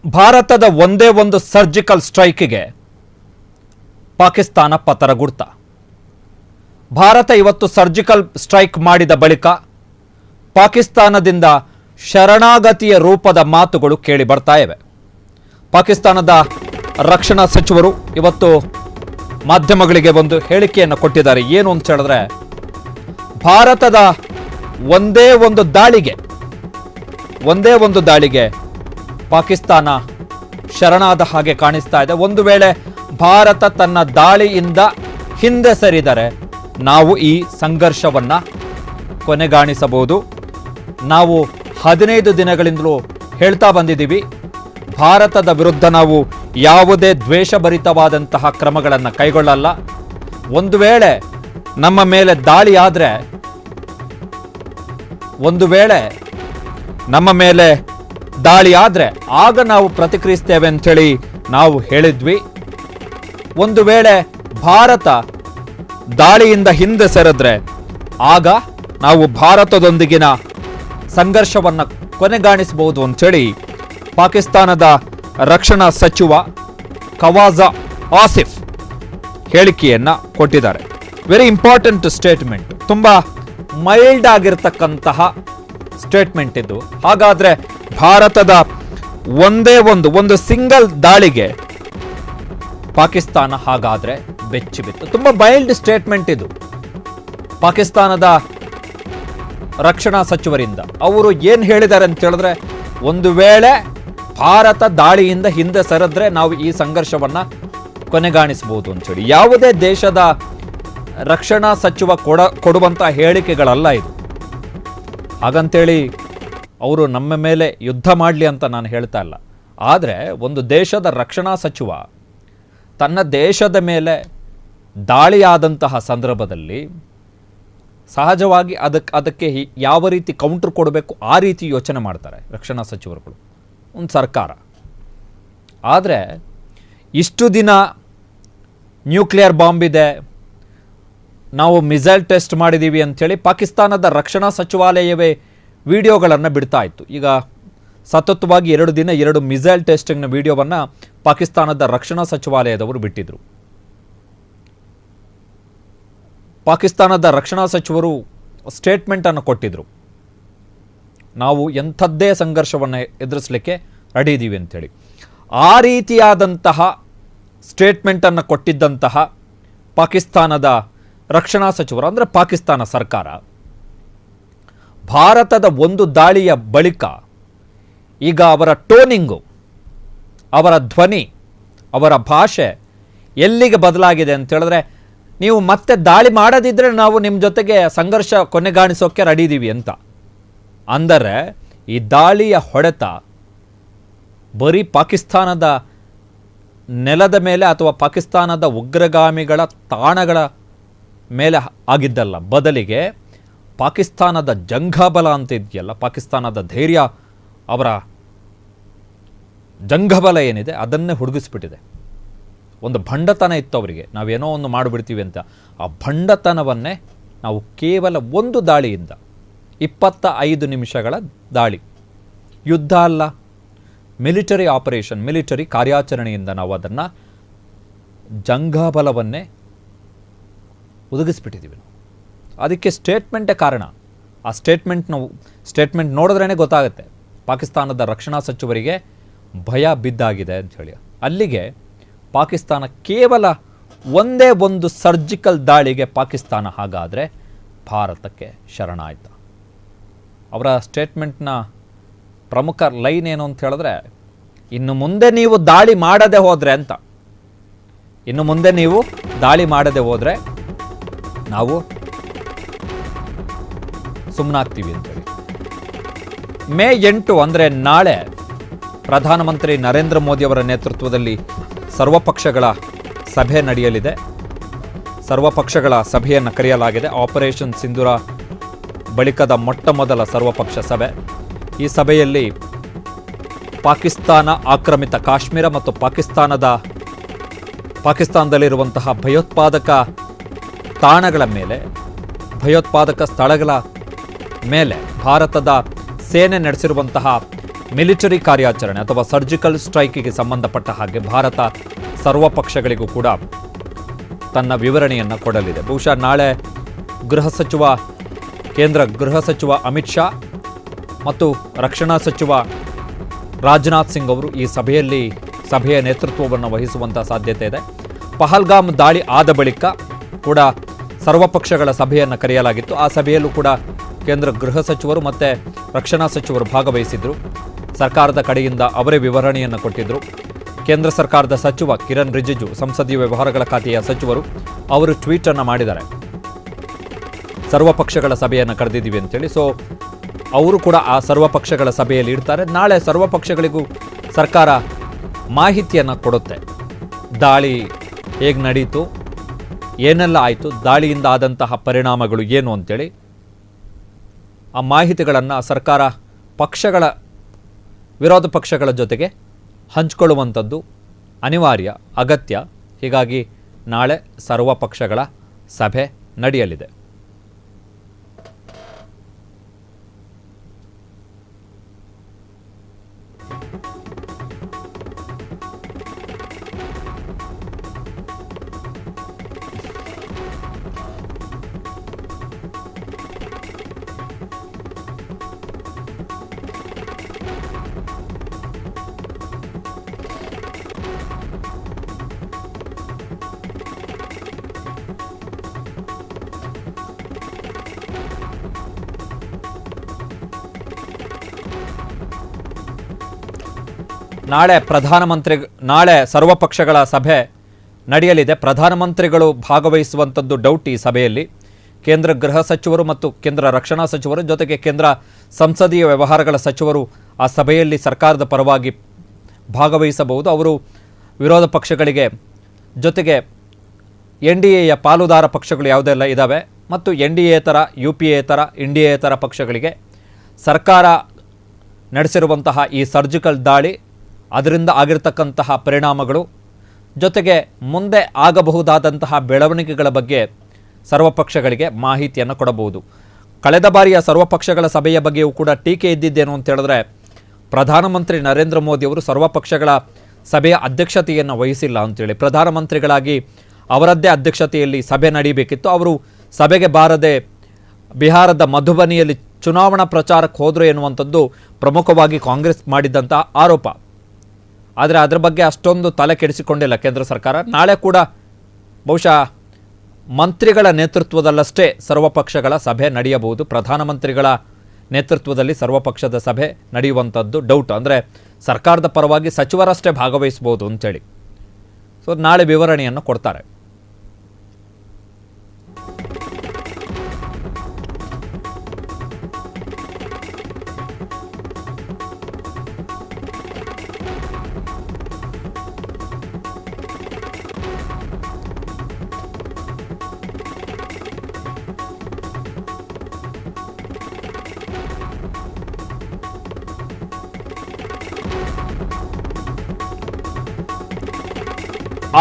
ಭಾರತದ ಒಂದೇ ಒಂದು ಸರ್ಜಿಕಲ್ ಸ್ಟ್ರೈಕ್ಗೆ ಪಾಕಿಸ್ತಾನ ಪತರಗುಡ್ತ. ಭಾರತ ಇವತ್ತು ಸರ್ಜಿಕಲ್ ಸ್ಟ್ರೈಕ್ ಮಾಡಿದ ಬಳಿಕ ಪಾಕಿಸ್ತಾನದಿಂದ ಶರಣಾಗತಿಯ ರೂಪದ ಮಾತುಗಳು ಕೇಳಿ ಬರ್ತಾ ಇವೆ. ಪಾಕಿಸ್ತಾನದ ರಕ್ಷಣಾ ಸಚಿವರು ಇವತ್ತು ಮಾಧ್ಯಮಗಳಿಗೆ ಒಂದು ಹೇಳಿಕೆಯನ್ನು ಕೊಟ್ಟಿದ್ದಾರೆ. ಏನು ಅಂತ ಹೇಳಿದ್ರೆ, ಭಾರತದ ಒಂದೇ ಒಂದು ದಾಳಿಗೆ ಪಾಕಿಸ್ತಾನ ಶರಣಾದ ಹಾಗೆ ಕಾಣಿಸ್ತಾ ಇದೆ. ಒಂದು ವೇಳೆ ಭಾರತ ತನ್ನ ದಾಳಿಯಿಂದ ಹಿಂದೆ ಸರಿದರೆ ನಾವು ಈ ಸಂಘರ್ಷವನ್ನ ಕೊನೆಗಾಣಿಸಬಹುದು. ನಾವು 15 ದಿನಗಳಿಂದಲೂ ಹೇಳ್ತಾ ಬಂದಿದ್ದೀವಿ, ಭಾರತದ ವಿರುದ್ಧ ನಾವು ಯಾವುದೇ ದ್ವೇಷಭರಿತವಾದಂತಹ ಕ್ರಮಗಳನ್ನು ಕೈಗೊಳ್ಳಲ್ಲ. ಒಂದು ವೇಳೆ ನಮ್ಮ ಮೇಲೆ ದಾಳಿ ಆದ್ರೆ ಆಗ ನಾವು ಪ್ರತಿಕ್ರಿಯಿಸ್ತೇವೆ ಅಂಥೇಳಿ ನಾವು ಹೇಳಿದ್ವಿ. ಒಂದು ವೇಳೆ ಭಾರತ ದಾಳಿಯಿಂದ ಹಿಂದೆ ಸರಿದ್ರೆ ಆಗ ನಾವು ಭಾರತದೊಂದಿಗಿನ ಸಂಘರ್ಷವನ್ನು ಕೊನೆಗಾಣಿಸಬಹುದು ಅಂಥೇಳಿ ಪಾಕಿಸ್ತಾನದ ರಕ್ಷಣಾ ಸಚಿವ ಖವಾಜಾ ಆಸಿಫ್ ಹೇಳಿಕೆಯನ್ನ ಕೊಟ್ಟಿದ್ದಾರೆ. ವೆರಿ ಇಂಪಾರ್ಟೆಂಟ್ ಸ್ಟೇಟ್ಮೆಂಟ್, ತುಂಬಾ ಮೈಲ್ಡ್ ಆಗಿರ್ತಕ್ಕಂತಹ ಸ್ಟೇಟ್ಮೆಂಟ್ ಇದು. ಹಾಗಾದ್ರೆ ಭಾರತದ ಒಂದೇ ಒಂದು ಸಿಂಗಲ್ ದಾಳಿಗೆ ಪಾಕಿಸ್ತಾನ ಹಾಗಾದ್ರೆ ಬೆಚ್ಚಿ ಬಿತ್ತು. ತುಂಬಾ ಮೈಲ್ಡ್ ಸ್ಟೇಟ್ಮೆಂಟ್ ಇದು ಪಾಕಿಸ್ತಾನದ ರಕ್ಷಣಾ ಸಚಿವರಿಂದ. ಅವರು ಏನ್ ಹೇಳಿದ್ದಾರೆ ಅಂತ ಹೇಳಿದ್ರೆ, ಒಂದು ವೇಳೆ ಭಾರತ ದಾಳಿಯಿಂದ ಹಿಂದೆ ಸರಿದ್ರೆ ನಾವು ಈ ಸಂಘರ್ಷವನ್ನ ಕೊನೆಗಾಣಿಸಬಹುದು ಅಂತ ಹೇಳಿ. ಯಾವುದೇ ದೇಶದ ರಕ್ಷಣಾ ಸಚಿವ ಕೊಡುವಂತ ಹೇಳಿಕೆಗಳಲ್ಲ ಇದು. ಹಾಗಂತೇಳಿ ಅವರು ನಮ್ಮ ಮೇಲೆ ಯುದ್ಧ ಮಾಡಲಿ ಅಂತ ನಾನು ಹೇಳ್ತಾ ಇಲ್ಲ. ಆದರೆ ಒಂದು ದೇಶದ ರಕ್ಷಣಾ ಸಚಿವ ತನ್ನ ದೇಶದ ಮೇಲೆ ದಾಳಿಯಾದಂತಹ ಸಂದರ್ಭದಲ್ಲಿ ಸಹಜವಾಗಿ ಅದಕ್ಕೆ ಯಾವ ರೀತಿ ಕೌಂಟರ್ ಕೊಡಬೇಕು ಆ ರೀತಿ ಯೋಚನೆ ಮಾಡ್ತಾರೆ ರಕ್ಷಣಾ ಸಚಿವರುಗಳು, ಒಂದು ಸರ್ಕಾರ. ಆದರೆ ಇಷ್ಟು ದಿನ ನ್ಯೂಕ್ಲಿಯರ್ ಬಾಂಬ್ ಇದೆ, ನಾವು ಮಿಸೈಲ್ ಟೆಸ್ಟ್ ಮಾಡಿದ್ದೀವಿ ಅಂಥೇಳಿ ಪಾಕಿಸ್ತಾನದ ರಕ್ಷಣಾ ಸಚಿವಾಲಯವೇ ವಿಡಿಯೋಗಳನ್ನು ಬಿಡ್ತಾ ಇತ್ತು. ಈಗ ಸತತವಾಗಿ 2 ದಿನ 2 ಮಿಸೈಲ್ ಟೆಸ್ಟಿಂಗ್ನ ವಿಡಿಯೋವನ್ನು ಪಾಕಿಸ್ತಾನದ ರಕ್ಷಣಾ ಸಚಿವಾಲಯದವರು ಬಿಟ್ಟಿದ್ರು. ಪಾಕಿಸ್ತಾನದ ರಕ್ಷಣಾ ಸಚಿವರು ಸ್ಟೇಟ್ಮೆಂಟನ್ನು ಕೊಟ್ಟಿದ್ರು, ನಾವು ಎಂಥದ್ದೇ ಸಂಘರ್ಷವನ್ನು ಎದುರಿಸಲಿಕ್ಕೆ ರೆಡಿ ಇದ್ದೀವಿ ಅಂಥೇಳಿ. ಆ ರೀತಿಯಾದಂತಹ ಸ್ಟೇಟ್ಮೆಂಟನ್ನು ಕೊಟ್ಟಿದ್ದಂತಹ ಪಾಕಿಸ್ತಾನದ ರಕ್ಷಣಾ ಸಚಿವರು, ಅಂದರೆ ಪಾಕಿಸ್ತಾನ ಸರ್ಕಾರ, ಭಾರತದ ಒಂದು ದಾಳಿಯ ಬಳಿಕ ಈಗ ಅವರ ಟೋನಿಂಗು, ಅವರ ಧ್ವನಿ, ಅವರ ಭಾಷೆ ಎಲ್ಲಿಗೆ ಬದಲಾಗಿದೆ ಅಂತ ಹೇಳಿದ್ರೆ, ನೀವು ಮತ್ತೆ ದಾಳಿ ಮಾಡದಿದ್ದರೆ ನಾವು ನಿಮ್ಮ ಜೊತೆಗೆ ಸಂಘರ್ಷ ಕೊನೆಗಾಣಿಸೋಕೆ ರೆಡಿ ಇದ್ದೀವಿ ಅಂತ. ಅಂದರೆ ಈ ದಾಳಿಯ ಹೊಡೆತ ಬರೀ ಪಾಕಿಸ್ತಾನದ ನೆಲದ ಮೇಲೆ ಅಥವಾ ಪಾಕಿಸ್ತಾನದ ಉಗ್ರಗಾಮಿಗಳ ತಾಣಗಳ ಮೇಲೆ ಆಗಿದ್ದಲ್ಲ, ಬದಲಿಗೆ ಪಾಕಿಸ್ತಾನದ ಜಂಘಬಲ ಅಂತ ಇದೆಯಲ್ಲ, ಪಾಕಿಸ್ತಾನದ ಧೈರ್ಯ, ಅವರ ಜಂಘಬಲ ಏನಿದೆ ಅದನ್ನೇ ಹುಡುಗಿಸ್ಬಿಟ್ಟಿದೆ. ಒಂದು ಭಂಡತನ ಇತ್ತು ಅವರಿಗೆ, ನಾವೇನೋ ಒಂದು ಮಾಡಿಬಿಡ್ತೀವಿ ಅಂತ. ಆ ಭಂಡತನವನ್ನೇ ನಾವು ಕೇವಲ ಒಂದು ದಾಳಿಯಿಂದ, 25 ನಿಮಿಷಗಳ ದಾಳಿ, ಯುದ್ಧ ಅಲ್ಲ, ಮಿಲಿಟರಿ ಆಪರೇಷನ್, ಮಿಲಿಟರಿ ಕಾರ್ಯಾಚರಣೆಯಿಂದ ನಾವು ಅದನ್ನು ಜಂಘಬಲವನ್ನೇ ಒದಗಿಸ್ಬಿಟ್ಟಿದ್ದೀವಿ. ಅದಕ್ಕೆ ಸ್ಟೇಟ್ಮೆಂಟೇ ಕಾರಣ. ಆ ಸ್ಟೇಟ್ಮೆಂಟ್ ನೋಡಿದ್ರೇ ಗೊತ್ತಾಗುತ್ತೆ ಪಾಕಿಸ್ತಾನದ ರಕ್ಷಣಾ ಸಚಿವರಿಗೆ ಭಯ ಬಿದ್ದಾಗಿದೆ ಅಂಥೇಳಿ. ಅಲ್ಲಿಗೆ ಪಾಕಿಸ್ತಾನ ಕೇವಲ ಒಂದೇ ಒಂದು ಸರ್ಜಿಕಲ್ ದಾಳಿಗೆ ಪಾಕಿಸ್ತಾನ ಹಾಗಾದರೆ ಭಾರತಕ್ಕೆ ಶರಣಾಯ್ತ. ಅವರ ಸ್ಟೇಟ್ಮೆಂಟ್ನ ಪ್ರಮುಖ ಲೈನ್ ಏನು ಅಂತ ಹೇಳಿದ್ರೆ, ಇನ್ನು ಮುಂದೆ ನೀವು ದಾಳಿ ಮಾಡದೆ ಹೋದರೆ ಅಂತ, ಇನ್ನು ಮುಂದೆ ನೀವು ದಾಳಿ ಮಾಡದೆ ಹೋದರೆ ನಾವು ಸುಮ್ಮನಾಗ್ತೀವಿ ಅಂತೇಳಿ. ಮೇ 8 ಅಂದರೆ ನಾಳೆ ಪ್ರಧಾನಮಂತ್ರಿ ನರೇಂದ್ರ ಮೋದಿ ಅವರ ನೇತೃತ್ವದಲ್ಲಿ ಸರ್ವಪಕ್ಷಗಳ ಸಭೆ ನಡೆಯಲಿದೆ. ಸರ್ವಪಕ್ಷಗಳ ಸಭೆಯನ್ನು ಕರೆಯಲಾಗಿದೆ. ಆಪರೇಷನ್ ಸಿಂಧೂರ ಬಳಿಕದ ಮೊಟ್ಟಮೊದಲ ಸರ್ವಪಕ್ಷ ಸಭೆ. ಈ ಸಭೆಯಲ್ಲಿ ಪಾಕಿಸ್ತಾನ ಆಕ್ರಮಿತ ಕಾಶ್ಮೀರ ಮತ್ತು ಪಾಕಿಸ್ತಾನದಲ್ಲಿರುವಂತಹ ಭಯೋತ್ಪಾದಕ ತಾಣಗಳ ಮೇಲೆ, ಭಯೋತ್ಪಾದಕ ಸ್ಥಳಗಳ ಮೇಲೆ ಭಾರತದ ಸೇನೆ ನಡೆಸಿರುವಂತಹ ಮಿಲಿಟರಿ ಕಾರ್ಯಾಚರಣೆ ಅಥವಾ ಸರ್ಜಿಕಲ್ ಸ್ಟ್ರೈಕಿಗೆ ಸಂಬಂಧಪಟ್ಟ ಹಾಗೆ ಭಾರತ ಸರ್ವ ಪಕ್ಷಗಳಿಗೂ ಕೂಡ ತನ್ನ ವಿವರಣೆಯನ್ನು ಕೊಡಲಿದೆ. ಬಹುಶಃ ನಾಳೆ ಕೇಂದ್ರ ಗೃಹ ಸಚಿವ ಅಮಿತ್ ಶಾ ಮತ್ತು ರಕ್ಷಣಾ ಸಚಿವ ರಾಜನಾಥ್ ಸಿಂಗ್ ಅವರು ಈ ಸಭೆಯ ನೇತೃತ್ವವನ್ನು ವಹಿಸುವಂಥ ಸಾಧ್ಯತೆ ಇದೆ. ಪಹಲ್ಗಾಮ್ ದಾಳಿ ಆದ ಬಳಿಕ ಕೂಡ ಸರ್ವಪಕ್ಷಗಳ ಸಭೆಯನ್ನು ಕರೆಯಲಾಗಿತ್ತು. ಆ ಸಭೆಯಲ್ಲೂ ಕೂಡ ಕೇಂದ್ರ ಗೃಹ ಸಚಿವರು ಮತ್ತು ರಕ್ಷಣಾ ಸಚಿವರು ಭಾಗವಹಿಸಿದ್ರು. ಸರ್ಕಾರದ ಕಡೆಯಿಂದ ಅವರೇ ವಿವರಣೆಯನ್ನು ಕೊಟ್ಟಿದ್ದರು. ಕೇಂದ್ರ ಸರ್ಕಾರದ ಸಚಿವ ಕಿರಣ್ ರಿಜಿಜು, ಸಂಸದೀಯ ವ್ಯವಹಾರಗಳ ಖಾತೆಯ ಸಚಿವರು, ಅವರು ಟ್ವೀಟ್ ಅನ್ನು ಮಾಡಿದ್ದಾರೆ, ಸರ್ವಪಕ್ಷಗಳ ಸಭೆಯನ್ನು ಕರೆದಿದ್ದೀವಿ ಅಂತೇಳಿ. ಸೊ ಅವರು ಕೂಡ ಆ ಸರ್ವಪಕ್ಷಗಳ ಸಭೆಯಲ್ಲಿ ಇರ್ತಾರೆ. ನಾಳೆ ಸರ್ವಪಕ್ಷಗಳಿಗೂ ಸರ್ಕಾರ ಮಾಹಿತಿಯನ್ನು ಕೊಡುತ್ತೆ. ದಾಳಿ ಹೇಗೆ ನಡೀತು, ಏನೆಲ್ಲ ಆಯಿತು, ದಾಳಿಯಿಂದ ಆದಂತಹ ಪರಿಣಾಮಗಳು ಏನು ಅಂತೇಳಿ ಆ ಮಾಹಿತಿಗಳನ್ನು ಸರ್ಕಾರ ವಿರೋಧ ಪಕ್ಷಗಳ ಜೊತೆಗೆ ಹಂಚಿಕೊಳ್ಳುವಂಥದ್ದು ಅನಿವಾರ್ಯ, ಅಗತ್ಯ. ಹೀಗಾಗಿ ನಾಳೆ ಸರ್ವಪಕ್ಷಗಳ ಸಭೆ ನಡೆಯಲಿದೆ. ನಾಳೆ ಸರ್ವಪಕ್ಷಗಳ ಸಭೆ ನಡೆಯಲಿದೆ. ಪ್ರಧಾನಮಂತ್ರಿಗಳು ಭಾಗವಹಿಸುವಂಥದ್ದು ಡೌಟ್ ಈ ಸಭೆಯಲ್ಲಿ. ಕೇಂದ್ರ ಗೃಹ ಸಚಿವರು ಮತ್ತು ಕೇಂದ್ರ ರಕ್ಷಣಾ ಸಚಿವರು ಜೊತೆಗೆ ಕೇಂದ್ರ ಸಂಸದೀಯ ವ್ಯವಹಾರಗಳ ಸಚಿವರು ಆ ಸಭೆಯಲ್ಲಿ ಸರ್ಕಾರದ ಪರವಾಗಿ ಭಾಗವಹಿಸಬಹುದು. ಅವರು ವಿರೋಧ ಪಕ್ಷಗಳಿಗೆ ಜೊತೆಗೆ NDAಯ ಪಾಲುದಾರ ಪಕ್ಷಗಳು ಯಾವುದೆಲ್ಲ ಇದ್ದಾವೆ ಮತ್ತು NDA-ಯೇತರ, UPA-ಯೇತರ, NDA-ಯೇತರ ಪಕ್ಷಗಳಿಗೆ ಸರ್ಕಾರ ನಡೆಸಿರುವಂತಹ ಈ ಸರ್ಜಿಕಲ್ ದಾಳಿ, ಅದರಿಂದ ಆಗಿರತಕ್ಕಂತಹ ಪರಿಣಾಮಗಳು, ಜೊತೆಗೆ ಮುಂದೆ ಆಗಬಹುದಾದಂತಹ ಬೆಳವಣಿಗೆಗಳ ಬಗ್ಗೆ ಸರ್ವಪಕ್ಷಗಳಿಗೆ ಮಾಹಿತಿಯನ್ನು ಕೊಡಬಹುದು. ಕಳೆದ ಬಾರಿಯ ಸರ್ವಪಕ್ಷಗಳ ಸಭೆಯ ಬಗ್ಗೆಯೂ ಕೂಡ ಟೀಕೆ ಇದ್ದಿದ್ದೇನು ಅಂತ ಹೇಳಿದ್ರೆ, ಪ್ರಧಾನಮಂತ್ರಿ ನರೇಂದ್ರ ಮೋದಿ ಅವರು ಸರ್ವಪಕ್ಷಗಳ ಸಭೆಯ ಅಧ್ಯಕ್ಷತೆಯನ್ನು ವಹಿಸಿಲ್ಲ ಅಂತೇಳಿ. ಪ್ರಧಾನಮಂತ್ರಿಗಳಾಗಿ ಅವರದ್ದೇ ಅಧ್ಯಕ್ಷತೆಯಲ್ಲಿ ಸಭೆ ನಡೆಯಬೇಕಿತ್ತು. ಅವರು ಸಭೆಗೆ ಬಾರದೆ ಬಿಹಾರದ ಮಧುಬನಿಯಲ್ಲಿ ಚುನಾವಣಾ ಪ್ರಚಾರಕ್ಕೆ ಹೋದರು ಎನ್ನುವಂಥದ್ದು ಪ್ರಮುಖವಾಗಿ ಕಾಂಗ್ರೆಸ್ ಮಾಡಿದ್ದಂಥ ಆರೋಪ. ಆದರೆ ಅದರ ಬಗ್ಗೆ ಅಷ್ಟೊಂದು ತಲೆ ಕೆಡಿಸಿಕೊಂಡಿಲ್ಲ ಕೇಂದ್ರ ಸರ್ಕಾರ. ನಾಳೆ ಕೂಡ ಬಹುಶಃ ಮಂತ್ರಿಗಳ ನೇತೃತ್ವದಲ್ಲಷ್ಟೇ ಸರ್ವಪಕ್ಷಗಳ ಸಭೆ ನಡೆಯಬಹುದು. ಪ್ರಧಾನಮಂತ್ರಿಗಳ ನೇತೃತ್ವದಲ್ಲಿ ಸರ್ವಪಕ್ಷದ ಸಭೆ ನಡೆಯುವಂಥದ್ದು ಡೌಟ್. ಅಂದರೆ ಸರ್ಕಾರದ ಪರವಾಗಿ ಸಚಿವರಷ್ಟೇ ಭಾಗವಹಿಸಬಹುದು ಅಂತೇಳಿ. ಸೊ ನಾಳೆ ವಿವರಣೆಯನ್ನು ಕೊಡ್ತಾರೆ.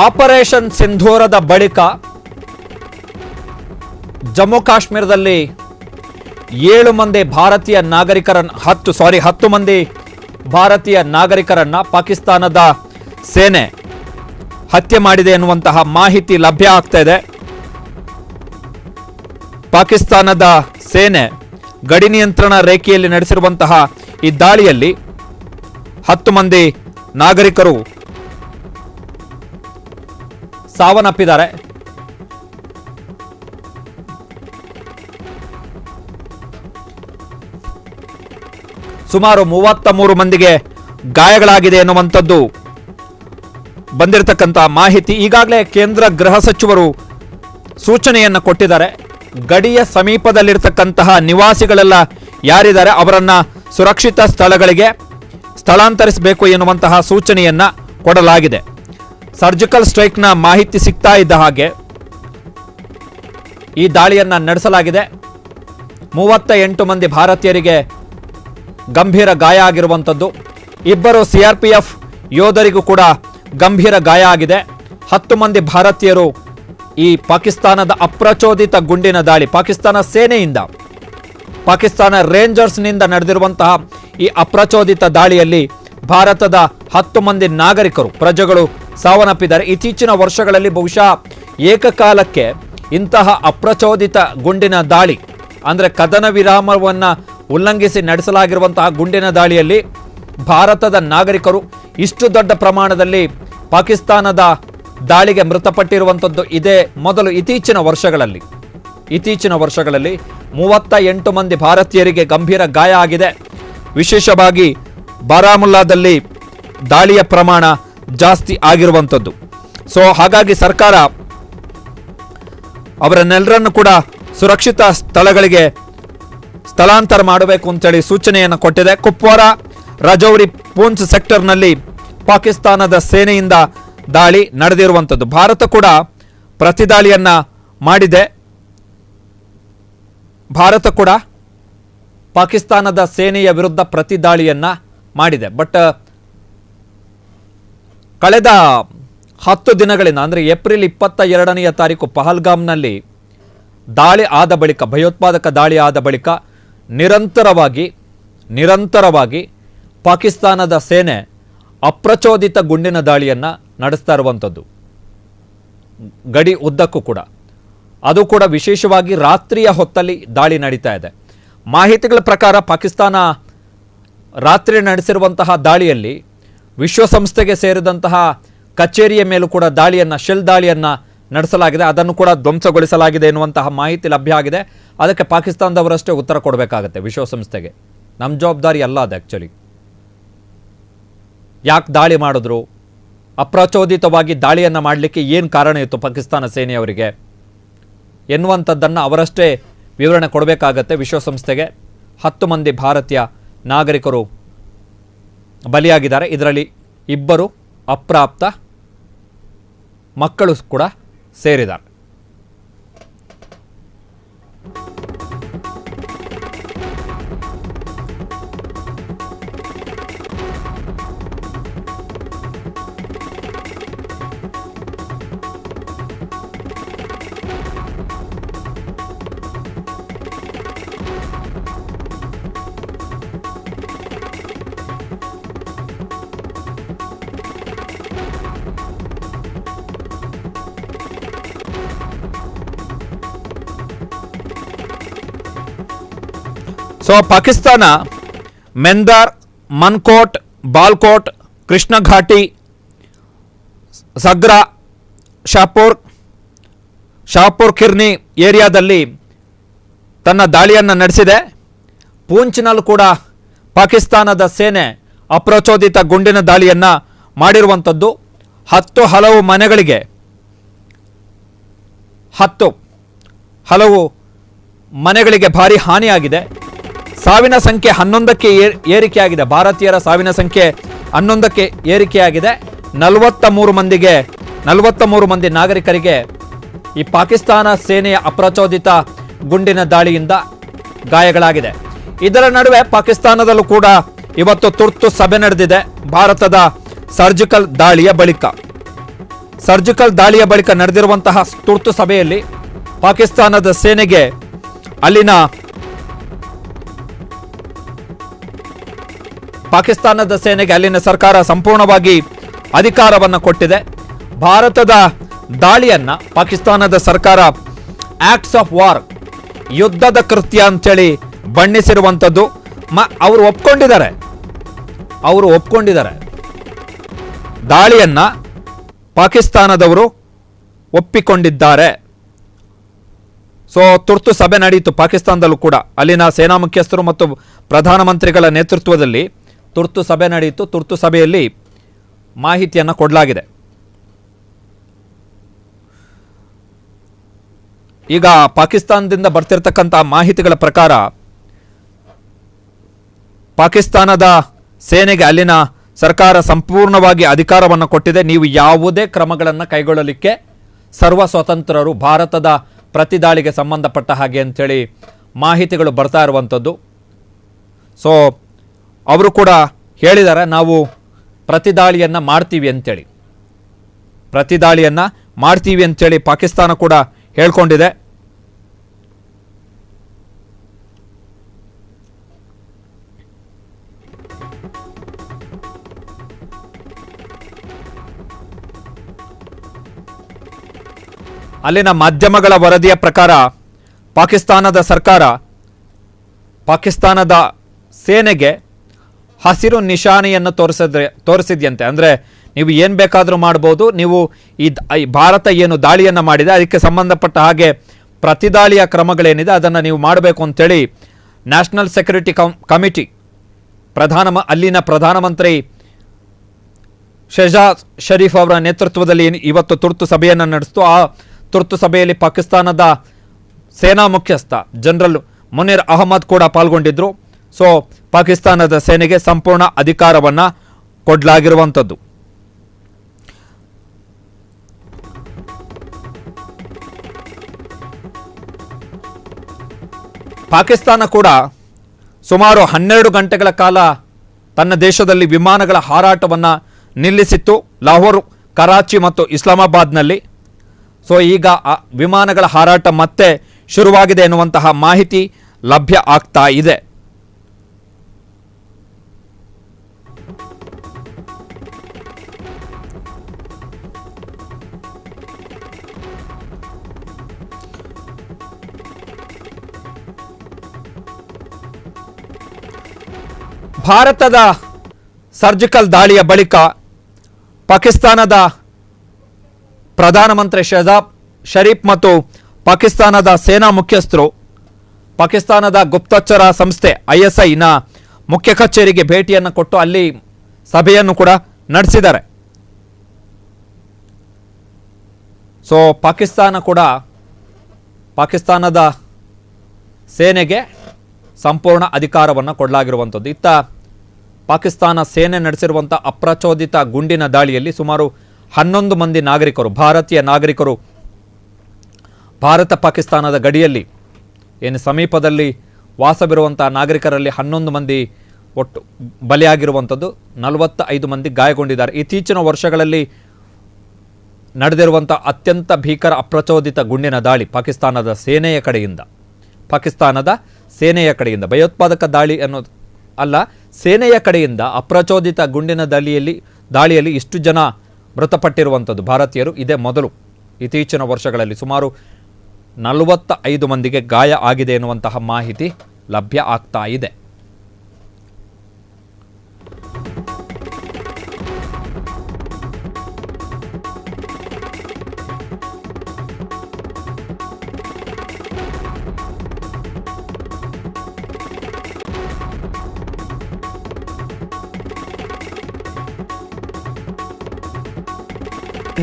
ಆಪರೇಷನ್ ಸಿಂಧೂರದ ಬಳಿಕ ಜಮ್ಮು ಕಾಶ್ಮೀರದಲ್ಲಿ 10 ಮಂದಿ ಭಾರತೀಯ ನಾಗರಿಕರನ್ನ ಪಾಕಿಸ್ತಾನದ ಸೇನೆ ಹತ್ಯೆ ಮಾಡಿದೆ ಎನ್ನುವಂತಹ ಮಾಹಿತಿ ಲಭ್ಯ ಆಗ್ತಾ ಇದೆ. ಪಾಕಿಸ್ತಾನದ ಸೇನೆ ಗಡಿ ನಿಯಂತ್ರಣ ರೇಖೆಯಲ್ಲಿ ನಡೆಸಿರುವಂತಹ ಈ ದಾಳಿಯಲ್ಲಿ 10 ಮಂದಿ ನಾಗರಿಕರು ಸಾವನ್ನಪ್ಪಿದ್ದಾರೆ. ಸುಮಾರು 33 ಮಂದಿಗೆ ಗಾಯಗಳಾಗಿದೆ ಎನ್ನುವಂಥದ್ದು ಬಂದಿರತಕ್ಕಂತಹ ಮಾಹಿತಿ. ಈಗಾಗಲೇ ಕೇಂದ್ರ ಗೃಹ ಸಚಿವರು ಸೂಚನೆಯನ್ನು ಕೊಟ್ಟಿದ್ದಾರೆ. ಗಡಿಯ ಸಮೀಪದಲ್ಲಿರ್ತಕ್ಕಂತಹ ನಿವಾಸಿಗಳೆಲ್ಲ ಯಾರಿದ್ದಾರೆ ಅವರನ್ನ ಸುರಕ್ಷಿತ ಸ್ಥಳಗಳಿಗೆ ಸ್ಥಳಾಂತರಿಸಬೇಕು ಎನ್ನುವಂತಹ ಸೂಚನೆಯನ್ನ ಕೊಡಲಾಗಿದೆ. ಸರ್ಜಿಕಲ್ ಸ್ಟ್ರೈಕ್ನ ಮಾಹಿತಿ ಸಿಗ್ತಾ ಇದ್ದ ಹಾಗೆ ಈ ದಾಳಿಯನ್ನ ನಡೆಸಲಾಗಿದೆ. 38 ಮಂದಿ ಭಾರತೀಯರಿಗೆ ಗಂಭೀರ ಗಾಯ ಆಗಿರುವಂಥದ್ದು. 2 CRPF ಯೋಧರಿಗೂ ಕೂಡ ಗಂಭೀರ ಗಾಯ ಆಗಿದೆ. 10 ಮಂದಿ ಭಾರತೀಯರು ಈ ಪಾಕಿಸ್ತಾನದ ಅಪ್ರಚೋದಿತ ಗುಂಡಿನ ದಾಳಿ, ಪಾಕಿಸ್ತಾನ ಸೇನೆಯಿಂದ ಪಾಕಿಸ್ತಾನ ರೇಂಜರ್ಸ್ನಿಂದ ನಡೆದಿರುವಂತಹ ಈ ಅಪ್ರಚೋದಿತ ದಾಳಿಯಲ್ಲಿ ಭಾರತದ 10 ಮಂದಿ ನಾಗರಿಕರು ಪ್ರಜೆಗಳು ಸಾವನ್ನಪ್ಪಿದ್ದಾರೆ. ಇತ್ತೀಚಿನ ವರ್ಷಗಳಲ್ಲಿ ಬಹುಶಃ ಏಕಕಾಲಕ್ಕೆ ಇಂತಹ ಅಪ್ರಚೋದಿತ ಗುಂಡಿನ ದಾಳಿ ಅಂದರೆ ಕದನ ವಿರಾಮವನ್ನು ಉಲ್ಲಂಘಿಸಿ ನಡೆಸಲಾಗಿರುವಂತಹ ಗುಂಡಿನ ದಾಳಿಯಲ್ಲಿ ಭಾರತದ ನಾಗರಿಕರು ಇಷ್ಟು ದೊಡ್ಡ ಪ್ರಮಾಣದಲ್ಲಿ ಪಾಕಿಸ್ತಾನದ ದಾಳಿಗೆ ಮೃತಪಟ್ಟಿರುವಂಥದ್ದು ಇದೇ ಮೊದಲು. ಇತ್ತೀಚಿನ ವರ್ಷಗಳಲ್ಲಿ 38 ಮಂದಿ ಭಾರತೀಯರಿಗೆ ಗಂಭೀರ ಗಾಯ ಆಗಿದೆ. ವಿಶೇಷವಾಗಿ ಬಾರಾಮುಲ್ಲಾದಲ್ಲಿ ದಾಳಿಯ ಪ್ರಮಾಣ ಜಾಸ್ತಿ ಆಗಿರುವಂಥದ್ದು. ಸೊ ಹಾಗಾಗಿ ಸರ್ಕಾರ ಅವರನ್ನೆಲ್ಲರನ್ನು ಕೂಡ ಸುರಕ್ಷಿತ ಸ್ಥಳಗಳಿಗೆ ಸ್ಥಳಾಂತರ ಮಾಡಬೇಕು ಅಂತೇಳಿ ಸೂಚನೆಯನ್ನು ಕೊಟ್ಟಿದೆ. ಕುಪ್ವಾರ, ರಜೌರಿ, ಪೂಂಚ್ ಸೆಕ್ಟರ್ನಲ್ಲಿ ಪಾಕಿಸ್ತಾನದ ಸೇನೆಯಿಂದ ದಾಳಿ ನಡೆದಿರುವಂಥದ್ದು. ಭಾರತ ಕೂಡ ಪ್ರತಿದಾಳಿಯನ್ನ ಮಾಡಿದೆ. ಭಾರತ ಕೂಡ ಪಾಕಿಸ್ತಾನದ ಸೇನೆಯ ವಿರುದ್ಧ ಪ್ರತಿದಾಳಿಯನ್ನ ಮಾಡಿದೆ. ಬಟ್ ಕಳೆದ 10 ದಿನಗಳಿಂದ ಅಂದರೆ ಏಪ್ರಿಲ್ 22ನೇ ತಾರೀಕು ಪಹಲ್ಗಾಮ್ನಲ್ಲಿ ದಾಳಿ ಆದ ಬಳಿಕ, ಭಯೋತ್ಪಾದಕ ದಾಳಿ ಆದ ಬಳಿಕ ನಿರಂತರವಾಗಿ ಪಾಕಿಸ್ತಾನದ ಸೇನೆ ಅಪ್ರಚೋದಿತ ಗುಂಡಿನ ದಾಳಿಯನ್ನು ನಡೆಸ್ತಾ ಇರುವಂಥದ್ದು ಗಡಿ ಉದ್ದಕ್ಕೂ ಕೂಡ. ಅದು ಕೂಡ ವಿಶೇಷವಾಗಿ ರಾತ್ರಿಯ ಹೊತ್ತಲ್ಲಿ ದಾಳಿ ನಡೀತಾ ಇದೆ. ಮಾಹಿತಿಗಳ ಪ್ರಕಾರ ಪಾಕಿಸ್ತಾನ ರಾತ್ರಿ ನಡೆಸಿರುವಂತಹ ದಾಳಿಯಲ್ಲಿ ವಿಶ್ವಸಂಸ್ಥೆಗೆ ಸೇರಿದಂತಹ ಕಚೇರಿಯ ಮೇಲೂ ಕೂಡ ಶೆಲ್ ದಾಳಿಯನ್ನು ನಡೆಸಲಾಗಿದೆ. ಅದನ್ನು ಕೂಡ ಧ್ವಂಸಗೊಳಿಸಲಾಗಿದೆ ಎನ್ನುವಂತಹ ಮಾಹಿತಿ ಲಭ್ಯ ಆಗಿದೆ. ಅದಕ್ಕೆ ಪಾಕಿಸ್ತಾನದವರಷ್ಟೇ ಉತ್ತರ ಕೊಡಬೇಕಾಗತ್ತೆ ವಿಶ್ವಸಂಸ್ಥೆಗೆ. ನಮ್ಮ ಜವಾಬ್ದಾರಿ ಅಲ್ಲ ಅದು. ಆ್ಯಕ್ಚುಲಿ ಯಾಕೆ ದಾಳಿ ಮಾಡಿದ್ರು, ಅಪ್ರಚೋದಿತವಾಗಿ ದಾಳಿಯನ್ನು ಮಾಡಲಿಕ್ಕೆ ಏನು ಕಾರಣ ಇತ್ತು ಪಾಕಿಸ್ತಾನ ಸೇನೆಯವರಿಗೆ ಎನ್ನುವಂಥದ್ದನ್ನು ಅವರಷ್ಟೇ ವಿವರಣೆ ಕೊಡಬೇಕಾಗತ್ತೆ ವಿಶ್ವಸಂಸ್ಥೆಗೆ. 10 ಮಂದಿ ಭಾರತೀಯ ನಾಗರಿಕರು ಬಲಿಯಾಗಿದ್ದಾರೆ. ಇದರಲ್ಲಿ 2 ಅಪ್ರಾಪ್ತ ಮಕ್ಕಳು ಕೂಡ ಸೇರಿದ್ದಾರೆ. ಸೊ ಪಾಕಿಸ್ತಾನ ಮೆಂದಾರ್, ಮನ್ಕೋಟ್, ಬಾಲ್ಕೋಟ್, ಕೃಷ್ಣ ಘಾಟಿ, ಸಗ್ರಾ, ಶಾಪುರ್ ಖಿರ್ನಿ ಏರಿಯಾದಲ್ಲಿ ತನ್ನ ದಾಳಿಯನ್ನು ನಡೆಸಿದೆ. ಪೂಂಚ್ನಲ್ಲೂ ಕೂಡ ಪಾಕಿಸ್ತಾನದ ಸೇನೆ ಅಪ್ರಚೋದಿತ ಗುಂಡಿನ ದಾಳಿಯನ್ನು ಮಾಡಿರುವಂಥದ್ದು. 10 ಹಲವು ಮನೆಗಳಿಗೆ ಭಾರಿ ಹಾನಿಯಾಗಿದೆ. ಸಾವಿನ ಸಂಖ್ಯೆ 11ಕ್ಕೆ ಏರಿಕೆಯಾಗಿದೆ. ಭಾರತೀಯರ ಸಾವಿನ ಸಂಖ್ಯೆ 11ಕ್ಕೆ ಏರಿಕೆಯಾಗಿದೆ. 43 ಮಂದಿ ನಾಗರಿಕರಿಗೆ ಈ ಪಾಕಿಸ್ತಾನ ಸೇನೆಯ ಅಪ್ರಚೋದಿತ ಗುಂಡಿನ ದಾಳಿಯಿಂದ ಗಾಯಗಳಾಗಿದೆ. ಇದರ ನಡುವೆ ಪಾಕಿಸ್ತಾನದಲ್ಲೂ ಕೂಡ ಇವತ್ತು ತುರ್ತು ಸಭೆ ನಡೆದಿದೆ. ಭಾರತದ ಸರ್ಜಿಕಲ್ ದಾಳಿಯ ಬಳಿಕ ನಡೆದಿರುವಂತಹ ತುರ್ತು ಸಭೆಯಲ್ಲಿ ಪಾಕಿಸ್ತಾನದ ಸೇನೆಗೆ ಅಲ್ಲಿನ ಸರ್ಕಾರ ಸಂಪೂರ್ಣವಾಗಿ ಅಧಿಕಾರವನ್ನು ಕೊಟ್ಟಿದೆ. ಭಾರತದ ದಾಳಿಯನ್ನ ಪಾಕಿಸ್ತಾನದ ಸರ್ಕಾರ ಆಕ್ಟ್ಸ್ ಆಫ್ ವಾರ್, ಯುದ್ಧದ ಕೃತ್ಯ ಅಂತೇಳಿ ಬಣ್ಣಿಸಿರುವಂಥದ್ದು. ಅವರು ಒಪ್ಕೊಂಡಿದ್ದಾರೆ ದಾಳಿಯನ್ನ ಪಾಕಿಸ್ತಾನದವರು ಒಪ್ಪಿಕೊಂಡಿದ್ದಾರೆ. ಸೊ ತುರ್ತು ಸಭೆ ನಡೆಯಿತು ಪಾಕಿಸ್ತಾನದಲ್ಲೂ ಕೂಡ. ಅಲ್ಲಿನ ಸೇನಾ ಮುಖ್ಯಸ್ಥರು ಮತ್ತು ಪ್ರಧಾನಮಂತ್ರಿಗಳ ನೇತೃತ್ವದಲ್ಲಿ ತುರ್ತು ಸಭೆ ನಡೆಯಿತು. ತುರ್ತು ಸಭೆಯಲ್ಲಿ ಮಾಹಿತಿಯನ್ನು ಕೊಡಲಾಗಿದೆ. ಈಗ ಪಾಕಿಸ್ತಾನದಿಂದ ಬರ್ತಿರ್ತಕ್ಕಂಥ ಮಾಹಿತಿಗಳ ಪ್ರಕಾರ ಪಾಕಿಸ್ತಾನದ ಸೇನೆಗೆ ಅಲ್ಲಿನ ಸರ್ಕಾರ ಸಂಪೂರ್ಣವಾಗಿ ಅಧಿಕಾರವನ್ನು ಕೊಟ್ಟಿದೆ. ನೀವು ಯಾವುದೇ ಕ್ರಮಗಳನ್ನು ಕೈಗೊಳ್ಳಲಿಕ್ಕೆ ಸರ್ವ ಸ್ವತಂತ್ರರು, ಭಾರತದ ಪ್ರತಿದಾಳಿಗೆ ಸಂಬಂಧಪಟ್ಟ ಹಾಗೆ ಅಂಥೇಳಿ ಮಾಹಿತಿಗಳು ಬರ್ತಾ ಇರುವಂಥದ್ದು. ಸೊ ಅವರು ಕೂಡ ಹೇಳಿದ್ದಾರೆ, ನಾವು ಪ್ರತಿದಾಳಿಯನ್ನು ಮಾಡ್ತೀವಿ ಅಂತೇಳಿ ಪಾಕಿಸ್ತಾನ ಕೂಡ ಹೇಳ್ಕೊಂಡಿದೆ. ಅಲ್ಲಿನ ಮಾಧ್ಯಮಗಳ ವರದಿಯ ಪ್ರಕಾರ ಪಾಕಿಸ್ತಾನದ ಸರ್ಕಾರ ಪಾಕಿಸ್ತಾನದ ಸೇನೆಗೆ ಹಸಿರು ನಿಶಾನೆಯನ್ನು ತೋರಿಸಿದ್ಯಂತೆ. ಅಂದರೆ ನೀವು ಏನು ಬೇಕಾದರೂ ಮಾಡ್ಬೋದು, ನೀವು ಈ ಭಾರತ ಏನು ದಾಳಿಯನ್ನು ಮಾಡಿದೆ ಅದಕ್ಕೆ ಸಂಬಂಧಪಟ್ಟ ಹಾಗೆ ಪ್ರತಿದಾಳಿಯ ಕ್ರಮಗಳೇನಿದೆ ಅದನ್ನು ನೀವು ಮಾಡಬೇಕು ಅಂತೇಳಿ ನ್ಯಾಷನಲ್ ಸೆಕ್ಯೂರಿಟಿ ಕಮಿಟಿ ಅಲ್ಲಿನ ಪ್ರಧಾನಮಂತ್ರಿ ಶೆಹಜಾದ್ ಶರೀಫ್ ಅವರ ನೇತೃತ್ವದಲ್ಲಿ ಇವತ್ತು ತುರ್ತು ಸಭೆಯನ್ನು ನಡೆಸಿತು. ಆ ತುರ್ತು ಸಭೆಯಲ್ಲಿ ಪಾಕಿಸ್ತಾನದ ಸೇನಾ ಮುಖ್ಯಸ್ಥ ಜನರಲ್ ಮುನೀರ್ ಅಹಮದ್ ಕೂಡ ಪಾಲ್ಗೊಂಡಿದ್ದರು. ಸೊ ಪಾಕಿಸ್ತಾನದ ಸೇನೆಗೆ ಸಂಪೂರ್ಣ ಅಧಿಕಾರವನ್ನು ಕೊಡಲಾಗಿರುವಂಥದ್ದು. ಪಾಕಿಸ್ತಾನ ಕೂಡ ಸುಮಾರು 12 ಗಂಟೆಗಳ ಕಾಲ ತನ್ನ ದೇಶದಲ್ಲಿ ವಿಮಾನಗಳ ಹಾರಾಟವನ್ನು ನಿಲ್ಲಿಸಿತ್ತು, ಲಾಹೋರ್, ಕರಾಚಿ ಮತ್ತು ಇಸ್ಲಾಮಾಬಾದ್ನಲ್ಲಿ. ಸೊ ಈಗ ಆ ವಿಮಾನಗಳ ಹಾರಾಟ ಮತ್ತೆ ಶುರುವಾಗಿದೆ ಎನ್ನುವಂತಹ ಮಾಹಿತಿ ಲಭ್ಯ ಆಗ್ತಾ ಇದೆ. ಭಾರತದ ಸರ್ಜಿಕಲ್ ದಾಳಿಯ ಬಳಿಕ ಪಾಕಿಸ್ತಾನದ ಪ್ರಧಾನಮಂತ್ರಿ ಶೆಹಜಾದ್ ಶರೀಫ್ ಮತ್ತು ಪಾಕಿಸ್ತಾನದ ಸೇನಾ ಮುಖ್ಯಸ್ಥರು ಪಾಕಿಸ್ತಾನದ ಗುಪ್ತಚರ ಸಂಸ್ಥೆ ISIನ ಮುಖ್ಯ ಕಚೇರಿಗೆ ಭೇಟಿಯನ್ನು ಕೊಟ್ಟು ಅಲ್ಲಿ ಸಭೆಯನ್ನು ಕೂಡ ನಡೆಸಿದ್ದಾರೆ. ಸೊ ಪಾಕಿಸ್ತಾನದ ಸೇನೆಗೆ ಸಂಪೂರ್ಣ ಅಧಿಕಾರವನ್ನು ಕೊಡಲಾಗಿರುವಂಥದ್ದು. ಇತ್ತ ಪಾಕಿಸ್ತಾನ ಸೇನೆ ನಡೆಸಿರುವಂಥ ಅಪ್ರಚೋದಿತ ಗುಂಡಿನ ದಾಳಿಯಲ್ಲಿ ಸುಮಾರು 11 ಮಂದಿ ನಾಗರಿಕರು, ಭಾರತೀಯ ನಾಗರಿಕರು, ಭಾರತ ಪಾಕಿಸ್ತಾನದ ಗಡಿಯಲ್ಲಿ ಏನು ಸಮೀಪದಲ್ಲಿ ವಾಸವಿರುವಂಥ ನಾಗರಿಕರಲ್ಲಿ 11 ಮಂದಿ ಒಟ್ಟು ಬಲಿಯಾಗಿರುವಂಥದ್ದು, 45 ಮಂದಿ ಗಾಯಗೊಂಡಿದ್ದಾರೆ. ಇತ್ತೀಚಿನ ವರ್ಷಗಳಲ್ಲಿ ನಡೆದಿರುವಂಥ ಅತ್ಯಂತ ಭೀಕರ ಅಪ್ರಚೋದಿತ ಗುಂಡಿನ ದಾಳಿ ಪಾಕಿಸ್ತಾನದ ಸೇನೆಯ ಕಡೆಯಿಂದ ಭಯೋತ್ಪಾದಕ ದಾಳಿ ಅನ್ನೋದು ಅಲ್ಲ, ಸೇನೆಯ ಕಡೆಯಿಂದ ಅಪ್ರಚೋದಿತ ಗುಂಡಿನ ದಾಳಿಯಲ್ಲಿ ಇಷ್ಟು ಜನ ಮೃತಪಟ್ಟಿರುವಂಥದ್ದು ಭಾರತೀಯರು ಇದೇ ಮೊದಲು. ಇತ್ತೀಚಿನ ವರ್ಷಗಳಲ್ಲಿ ಸುಮಾರು 45 ಮಂದಿಗೆ ಗಾಯ ಆಗಿದೆ ಎನ್ನುವಂತಹ ಮಾಹಿತಿ ಲಭ್ಯ ಆಗ್ತಾ ಇದೆ.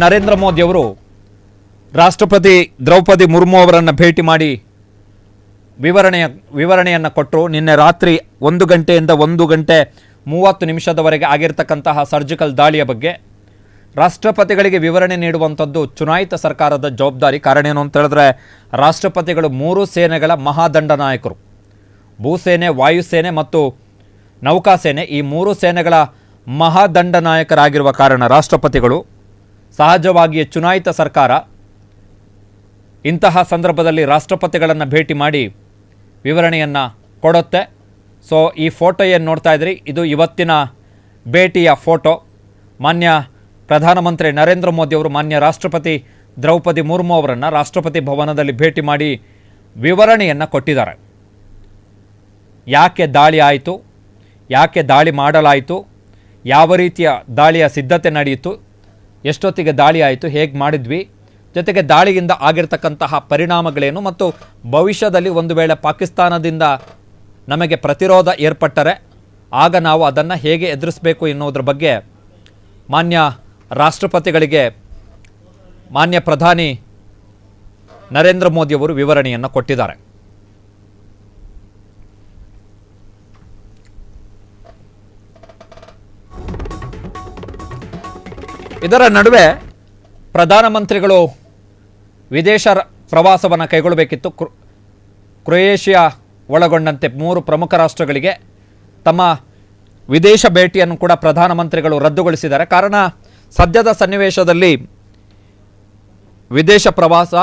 ನರೇಂದ್ರ ಮೋದಿ ಅವರು ರಾಷ್ಟ್ರಪತಿ ದ್ರೌಪದಿ ಮುರ್ಮು ಅವರನ್ನು ಭೇಟಿ ಮಾಡಿ ವಿವರಣೆಯನ್ನು ಕೊಟ್ಟರು. ನಿನ್ನೆ ರಾತ್ರಿ 1 ಗಂಟೆಯಿಂದ 1 ಗಂಟೆ 30 ನಿಮಿಷದವರೆಗೆ ಆಗಿರ್ತಕ್ಕಂತಹ ಸರ್ಜಿಕಲ್ ದಾಳಿಯ ಬಗ್ಗೆ ರಾಷ್ಟ್ರಪತಿಗಳಿಗೆ ವಿವರಣೆ ನೀಡುವಂಥದ್ದು ಚುನಾಯಿತ ಸರ್ಕಾರದ ಜವಾಬ್ದಾರಿ. ಕಾರಣ ಏನು ಅಂತ ಹೇಳಿದ್ರೆ, ರಾಷ್ಟ್ರಪತಿಗಳು 3 ಸೇನೆಗಳ ಮಹಾದಂಡನಾಯಕರು. ಭೂಸೇನೆ, ವಾಯುಸೇನೆ ಮತ್ತು ನೌಕಾಸೇನೆ, ಈ 3 ಸೇನೆಗಳ ಮಹಾದಂಡನಾಯಕರಾಗಿರುವ ಕಾರಣ ರಾಷ್ಟ್ರಪತಿಗಳು ಸಹಜವಾಗಿಯೇ ಚುನಾಯಿತ ಸರ್ಕಾರ ಇಂತಹ ಸಂದರ್ಭದಲ್ಲಿ ರಾಷ್ಟ್ರಪತಿಗಳನ್ನು ಭೇಟಿ ಮಾಡಿ ವಿವರಣೆಯನ್ನು ಕೊಡುತ್ತೆ. ಸೊ ಈ ಫೋಟೋ ಏನು ನೋಡ್ತಾ ಇದ್ರಿ, ಇದು ಇವತ್ತಿನ ಭೇಟಿಯ ಫೋಟೋ. ಮಾನ್ಯ ಪ್ರಧಾನಮಂತ್ರಿ ನರೇಂದ್ರ ಮೋದಿ ಅವರು ಮಾನ್ಯ ರಾಷ್ಟ್ರಪತಿ ದ್ರೌಪದಿ ಮುರ್ಮು ಅವರನ್ನು ರಾಷ್ಟ್ರಪತಿ ಭವನದಲ್ಲಿ ಭೇಟಿ ಮಾಡಿ ವಿವರಣೆಯನ್ನು ಕೊಟ್ಟಿದ್ದಾರೆ. ಯಾಕೆ ದಾಳಿ ಆಯಿತು, ಯಾಕೆ ದಾಳಿ ಮಾಡಲಾಯಿತು, ಯಾವ ರೀತಿಯ ದಾಳಿಯ ಸಿದ್ಧತೆ ನಡೆಯಿತು, ಎಷ್ಟೊತ್ತಿಗೆ ದಾಳಿ ಆಯಿತು, ಹೇಗೆ ಮಾಡಿದ್ವಿ, ಜೊತೆಗೆ ದಾಳಿಯಿಂದ ಆಗಿರ್ತಕ್ಕಂತಹ ಪರಿಣಾಮಗಳೇನು ಮತ್ತು ಭವಿಷ್ಯದಲ್ಲಿ ಒಂದು ವೇಳೆ ಪಾಕಿಸ್ತಾನದಿಂದ ನಮಗೆ ಪ್ರತಿರೋಧ ಏರ್ಪಟ್ಟರೆ ಆಗ ನಾವು ಅದನ್ನು ಹೇಗೆ ಎದುರಿಸಬೇಕು ಎನ್ನುವುದರ ಬಗ್ಗೆ ಮಾನ್ಯ ರಾಷ್ಟ್ರಪತಿಗಳಿಗೆ ಮಾನ್ಯ ಪ್ರಧಾನಿ ನರೇಂದ್ರ ಮೋದಿಯವರು ವಿವರಣೆಯನ್ನು ಕೊಟ್ಟಿದ್ದಾರೆ. ಇದರ ನಡುವೆ ಪ್ರಧಾನಮಂತ್ರಿಗಳು ವಿದೇಶ ಪ್ರವಾಸವನ್ನು ಕೈಗೊಳ್ಳಬೇಕಿತ್ತು. ಕ್ರೊಯೇಷಿಯಾ ಒಳಗೊಂಡಂತೆ 3 ಪ್ರಮುಖ ರಾಷ್ಟ್ರಗಳಿಗೆ ತಮ್ಮ ವಿದೇಶ ಭೇಟಿಯನ್ನು ಕೂಡ ಪ್ರಧಾನಮಂತ್ರಿಗಳು ರದ್ದುಗೊಳಿಸಿದ್ದಾರೆ. ಕಾರಣ ಸದ್ಯದ ಸನ್ನಿವೇಶದಲ್ಲಿ ವಿದೇಶ ಪ್ರವಾಸ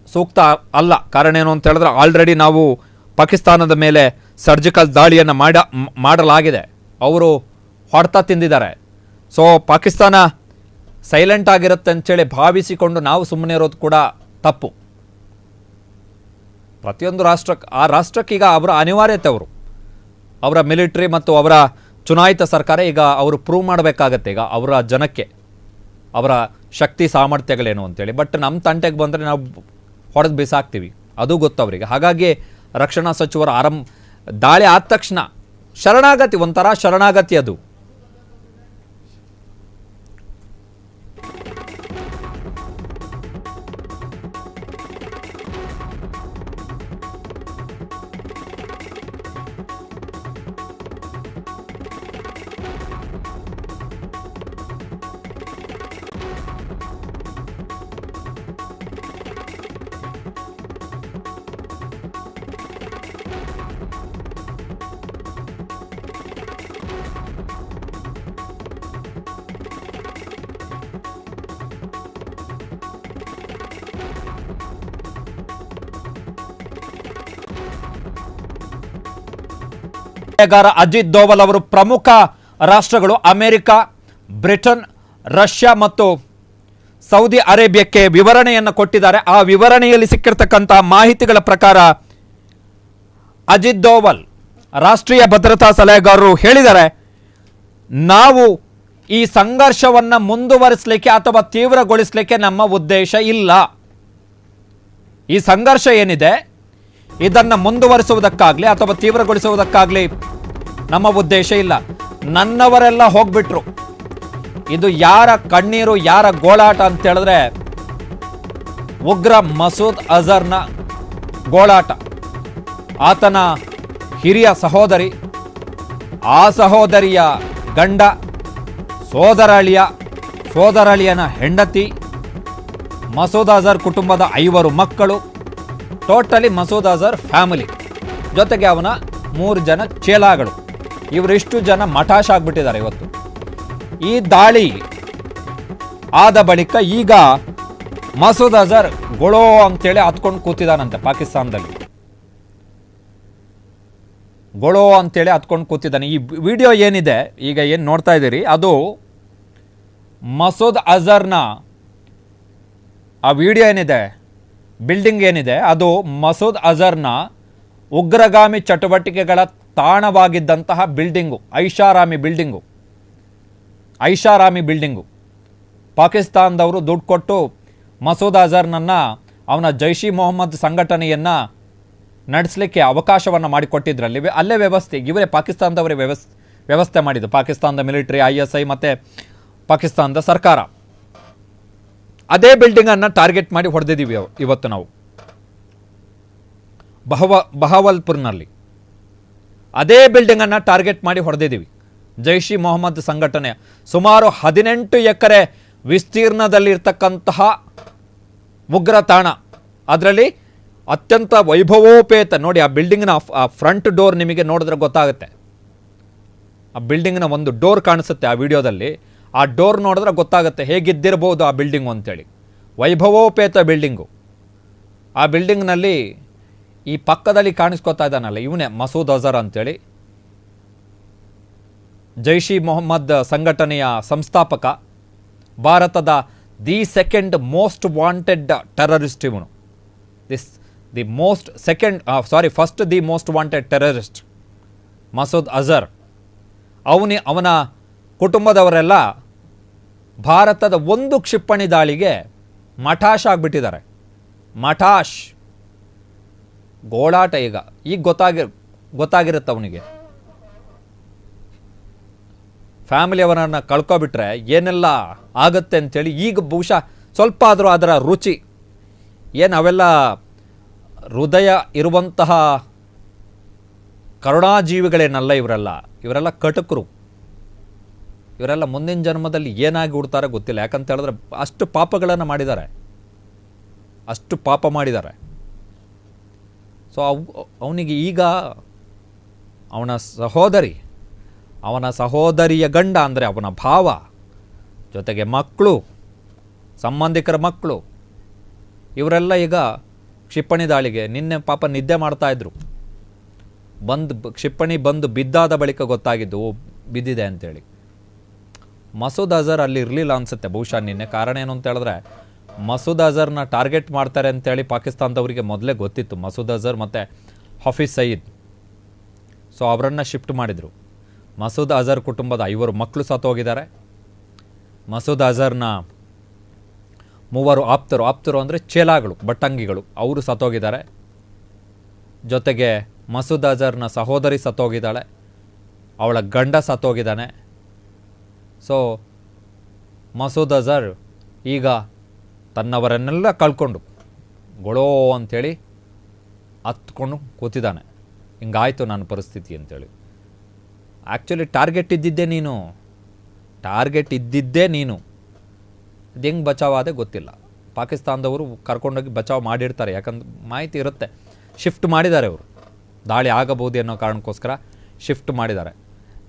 ಸೂಕ್ತ ಅಲ್ಲ. ಕಾರಣ ಏನು ಅಂತ ಹೇಳಿದ್ರೆ, ಆಲ್ರೆಡಿ ನಾವು ಪಾಕಿಸ್ತಾನದ ಮೇಲೆ ಸರ್ಜಿಕಲ್ ದಾಳಿಯನ್ನು ಮಾಡಲಾಗಿದೆ, ಅವರು ಹೊಡೆತ ತಿಂದಿದ್ದಾರೆ. ಸೊ ಪಾಕಿಸ್ತಾನ ಸೈಲೆಂಟ್ ಆಗಿರುತ್ತೆ ಅಂಥೇಳಿ ಭಾವಿಸಿಕೊಂಡು ನಾವು ಸುಮ್ಮನೆ ಇರೋದು ಕೂಡ ತಪ್ಪು. ಪ್ರತಿಯೊಂದು ರಾಷ್ಟ್ರಕ್ಕೆ ಆ ರಾಷ್ಟ್ರಕ್ಕೆ ಈಗ ಅವರ ಅನಿವಾರ್ಯತೆ, ಅವರ ಮಿಲಿಟರಿ ಮತ್ತು ಅವರ ಚುನಾಯಿತ ಸರ್ಕಾರ ಈಗ ಅವರು ಪ್ರೂವ್ ಮಾಡಬೇಕಾಗತ್ತೆ ಈಗ ಅವರ ಜನಕ್ಕೆ ಅವರ ಶಕ್ತಿ ಸಾಮರ್ಥ್ಯಗಳೇನು ಅಂತೇಳಿ. ಬಟ್ ನಮ್ಮ ತಂಟೆಗೆ ಬಂದರೆ ನಾವು ಹೊಡೆದು ಬಿಸಾಕ್ತೀವಿ, ಅದು ಗೊತ್ತವರಿಗೆ. ಹಾಗಾಗಿ ರಕ್ಷಣಾ ಸಚಿವರು ದಾಳಿ ಆದ ತಕ್ಷಣ ಶರಣಾಗತಿ, ಒಂಥರ ಶರಣಾಗತಿ ಅದು. ಅಜಿತ್ ದೋವಲ್ ಅವರು ಪ್ರಮುಖ ರಾಷ್ಟ್ರಗಳು ಅಮೆರಿಕ, ಬ್ರಿಟನ್, ರಷ್ಯಾ ಮತ್ತು ಸೌದಿ ಅರೇಬಿಯಾಕ್ಕೆ ವಿವರಣೆಯನ್ನು ಕೊಟ್ಟಿದ್ದಾರೆ. ಆ ವಿವರಣೆಯಲ್ಲಿ ಸಿಕ್ಕಿರ್ತಕ್ಕಂತಹ ಮಾಹಿತಿಗಳ ಪ್ರಕಾರ ಅಜಿತ್ ದೋವಲ್ ರಾಷ್ಟ್ರೀಯ ಭದ್ರತಾ ಸಲಹೆಗಾರರು ಹೇಳಿದ್ದಾರೆ, ನಾವು ಈ ಸಂಘರ್ಷವನ್ನು ಮುಂದುವರಿಸಲಿಕ್ಕೆ ಅಥವಾ ತೀವ್ರಗೊಳಿಸಲಿಕ್ಕೆ ನಮ್ಮ ಉದ್ದೇಶ ಇಲ್ಲ. ಈ ಸಂಘರ್ಷ ಏನಿದೆ ಇದನ್ನು ಮುಂದುವರಿಸುವುದಕ್ಕಾಗಲಿ ಅಥವಾ ತೀವ್ರಗೊಳಿಸುವುದಕ್ಕಾಗಲಿ ನಮ್ಮ ಉದ್ದೇಶ ಇಲ್ಲ. ನನ್ನವರೆಲ್ಲ ಹೋಗ್ಬಿಟ್ರು. ಇದು ಯಾರ ಕಣ್ಣೀರು, ಯಾರ ಗೋಳಾಟ ಅಂತ ಹೇಳಿದ್ರೆ ಉಗ್ರ ಮಸೂದ್ ಅಜರ್ನ ಗೋಳಾಟ. ಆತನ ಹಿರಿಯ ಸಹೋದರಿ, ಆ ಸಹೋದರಿಯ ಗಂಡ, ಸೋದರಳಿಯನ ಹೆಂಡತಿ, ಮಸೂದ್ ಅಜರ್ ಕುಟುಂಬದ 5 ಮಕ್ಕಳು, ಟೋಟಲಿ ಮಸೂದ್ ಅಜರ್ ಫ್ಯಾಮಿಲಿ ಜೊತೆಗೆ ಅವನ 3 ಜನ ಚೇಲಾಗಳು, ಇವರಿಷ್ಟು ಜನ ಮಠಾಶ್ ಆಗಿಬಿಟ್ಟಿದ್ದಾರೆ ಇವತ್ತು. ಈ ದಾಳಿ ಆದ ಬಳಿಕ ಈಗ ಮಸೂದ್ ಅಜರ್ ಗೊಳೋ ಅಂತೇಳಿ ಹತ್ಕೊಂಡು ಕೂತಿದ್ದಾನಂತೆ ಪಾಕಿಸ್ತಾನದಲ್ಲಿ. ಗೊಳೋ ಅಂತೇಳಿ ಹತ್ಕೊಂಡು ಕೂತಿದ್ದಾನೆ. ಈ ವಿಡಿಯೋ ಏನಿದೆ ಈಗ ಏನು ನೋಡ್ತಾ ಇದ್ದೀರಿ, ಅದು ಮಸೂದ್ ಅಜರ್ನ ಆ ವಿಡಿಯೋ ಏನಿದೆ, ಬಿಲ್ಡಿಂಗ್ ಏನಿದೆ, ಅದು ಮಸೂದ್ ಅಜರ್ನ ಉಗ್ರಗಾಮಿ ಚಟುವಟಿಕೆಗಳ ತಾಣವಾಗಿದ್ದಂತಹ ಬಿಲ್ಡಿಂಗು, ಐಷಾರಾಮಿ ಬಿಲ್ಡಿಂಗು. ಪಾಕಿಸ್ತಾನದವರು ದುಡ್ಡು ಕೊಟ್ಟು ಮಸೂದ್ ಅಜರ್ನನ್ನು ಅವನ ಜೈಷ್ ಇ ಮೊಹಮ್ಮದ್ ಸಂಘಟನೆಯನ್ನು ನಡೆಸಲಿಕ್ಕೆ ಅವಕಾಶವನ್ನು ಮಾಡಿಕೊಟ್ಟಿದ್ರಲ್ಲಿ ಅಲ್ಲೇ ವ್ಯವಸ್ಥೆ ಇವರೇ ಪಾಕಿಸ್ತಾನದವರೇ ವ್ಯವಸ್ಥೆ ಮಾಡಿದ್ದು. ಪಾಕಿಸ್ತಾನದ ಮಿಲಿಟರಿ, ISI ಮತ್ತು ಪಾಕಿಸ್ತಾನದ ಸರ್ಕಾರ ಅದೇ ಬಿಲ್ಡಿಂಗನ್ನು ಟಾರ್ಗೆಟ್ ಮಾಡಿ ಹೊಡೆದಿದ್ದೀವಿ ಇವತ್ತು ನಾವು. ಬಹವಲ್ಪುರ್ನಲ್ಲಿ ಅದೇ ಬಿಲ್ಡಿಂಗನ್ನು ಟಾರ್ಗೆಟ್ ಮಾಡಿ ಹೊಡೆದಿದ್ದೀವಿ. ಜೈಷ್ ಇ ಮೊಹಮ್ಮದ್ ಸಂಘಟನೆ ಸುಮಾರು 18 ಎಕರೆ ವಿಸ್ತೀರ್ಣದಲ್ಲಿರ್ತಕ್ಕಂತಹ ಉಗ್ರ ತಾಣ. ಅದರಲ್ಲಿ ಅತ್ಯಂತ ವೈಭವೋಪೇತ, ನೋಡಿ ಆ ಬಿಲ್ಡಿಂಗ್ನ ಫ್ರಂಟ್ ಡೋರ್ ನಿಮಗೆ ನೋಡಿದ್ರೆ ಗೊತ್ತಾಗುತ್ತೆ. ಆ ಬಿಲ್ಡಿಂಗ್ನ ಒಂದು ಡೋರ್ ಕಾಣಿಸುತ್ತೆ ಆ ವಿಡಿಯೋದಲ್ಲಿ. ಆ ಡೋರ್ ನೋಡಿದ್ರೆ ಗೊತ್ತಾಗುತ್ತೆ ಹೇಗಿದ್ದಿರ್ಬೋದು ಆ ಬಿಲ್ಡಿಂಗು ಅಂತೇಳಿ. ವೈಭವೋಪೇತ ಬಿಲ್ಡಿಂಗು. ಆ ಬಿಲ್ಡಿಂಗ್ನಲ್ಲಿ ಈ ಪಕ್ಕದಲ್ಲಿ ಕಾಣಿಸ್ಕೊತಾ ಇದ್ದಾನಲ್ಲ ಇವನೇ ಮಸೂದ್ ಅಜರ್ ಅಂತೇಳಿ, ಜೈಷ್ ಇ ಮೊಹಮ್ಮದ್ ಸಂಘಟನೆಯ ಸಂಸ್ಥಾಪಕ, ಭಾರತದ the second most wanted terrorist ಇವನು. First the most wanted terrorist Masood Azhar. ಅವನ ಕುಟುಂಬದವರೆಲ್ಲ ಭಾರತದ ಒಂದು ಕ್ಷಿಪಣಿ ದಾಳಿಗೆ ಮಠಾಶ್ ಆಗಿಬಿಟ್ಟಿದ್ದಾರೆ. ಮಠಾಶ್ ಗೋಳಾಟ ಈಗ ಗೊತ್ತಾಗಿರುತ್ತೆ ಅವನಿಗೆ. ಫ್ಯಾಮಿಲಿಯವರನ್ನು ಕಳ್ಕೊಬಿಟ್ರೆ ಏನೆಲ್ಲ ಆಗುತ್ತೆ ಅಂತೇಳಿ ಈಗ ಬಹುಶಃ ಸ್ವಲ್ಪ ಆದರೂ ಅದರ ರುಚಿ ಏನು, ಅವೆಲ್ಲ ಹೃದಯ ಇರುವಂತಹ ಕರುಣಾಜೀವಿಗಳೇನಲ್ಲ ಇವರೆಲ್ಲ ಕಟಕರು. ಇವರೆಲ್ಲ ಮುಂದಿನ ಜನ್ಮದಲ್ಲಿ ಏನಾಗಿ ಹುಡ್ತಾರೋ ಗೊತ್ತಿಲ್ಲ. ಯಾಕಂತ ಹೇಳಿದ್ರೆ ಅಷ್ಟು ಪಾಪಗಳನ್ನು ಮಾಡಿದ್ದಾರೆ. ಸೊ ಅವನಿಗೆ ಈಗ ಅವನ ಸಹೋದರಿಯ ಗಂಡ ಅಂದರೆ ಅವನ ಭಾವ, ಜೊತೆಗೆ ಮಕ್ಕಳು, ಸಂಬಂಧಿಕರ ಮಕ್ಕಳು, ಇವರೆಲ್ಲ ಈಗ ಕ್ಷಿಪಣಿ ದಾಳಿಗೆ ನಿನ್ನೆ ಪಾಪ ನಿದ್ದೆ ಮಾಡ್ತಾಯಿದ್ರು. ಕ್ಷಿಪಣಿ ಬಂದು ಬಿದ್ದಾದ ಬಳಿಕ ಗೊತ್ತಾಗಿದ್ದು ಬಿದ್ದಿದೆ ಅಂತೇಳಿ. ಮಸೂದ್ ಅಜರ್ ಅಲ್ಲಿ ಇರಲಿಲ್ಲ ಅನಿಸುತ್ತೆ ಬಹುಶಃ ನಿನ್ನೆ. ಕಾರಣ ಏನು ಅಂತ ಹೇಳಿದ್ರೆ ಮಸೂದ್ ಅಜರ್ನ ಟಾರ್ಗೆಟ್ ಮಾಡ್ತಾರೆ ಅಂತೇಳಿ ಪಾಕಿಸ್ತಾನದವರಿಗೆ ಮೊದಲೇ ಗೊತ್ತಿತ್ತು. ಮಸೂದ್ ಅಜರ್ ಮತ್ತು ಹಫೀಜ್ ಸಯೀದ್. ಸೊ ಅವರನ್ನು ಶಿಫ್ಟ್ ಮಾಡಿದರು. ಮಸೂದ್ ಅಜರ್ ಕುಟುಂಬದ 5 ಮಕ್ಕಳು ಸತ್ತೋಗಿದ್ದಾರೆ. ಮಸೂದ್ ಅಜರ್ನ 3 ಆಪ್ತರು ಅಂದರೆ ಚೇಲಾಗಳು, ಬಟ್ಟಂಗಿಗಳು, ಅವರು ಸತ್ತೋಗಿದ್ದಾರೆ. ಜೊತೆಗೆ ಮಸೂದ್ ಅಜರ್ನ ಸಹೋದರಿ ಸತ್ತೋಗಿದ್ದಾಳೆ, ಅವಳ ಗಂಡ ಸತ್ತೋಗಿದ್ದಾನೆ. ಸೊ ಮಸೂದ್ ಅಜರ್ ಈಗ ತನ್ನವರನ್ನೆಲ್ಲ ಕಳ್ಕೊಂಡು ಗೊಳೋ ಅಂಥೇಳಿ ಹತ್ಕೊಂಡು ಕೂತಿದ್ದಾನೆ. ಹಿಂಗಾಯಿತು ನನ್ನ ಪರಿಸ್ಥಿತಿ ಅಂತೇಳಿ. ಆ್ಯಕ್ಚುಲಿ ಟಾರ್ಗೆಟ್ ಇದ್ದಿದ್ದೇ ನೀನು. ಅದು ಹೆಂಗೆ ಬಚಾವಾದೆ ಗೊತ್ತಿಲ್ಲ. ಪಾಕಿಸ್ತಾನದವರು ಕರ್ಕೊಂಡೋಗಿ ಬಚಾವ್ ಮಾಡಿರ್ತಾರೆ, ಯಾಕಂದ್ರೆ ಮಾಹಿತಿ ಇರುತ್ತೆ. ಶಿಫ್ಟ್ ಮಾಡಿದ್ದಾರೆ ಅವರು, ದಾಳಿ ಆಗಬಹುದು ಅನ್ನೋ ಕಾರಣಕ್ಕೋಸ್ಕರ ಶಿಫ್ಟ್ ಮಾಡಿದ್ದಾರೆ.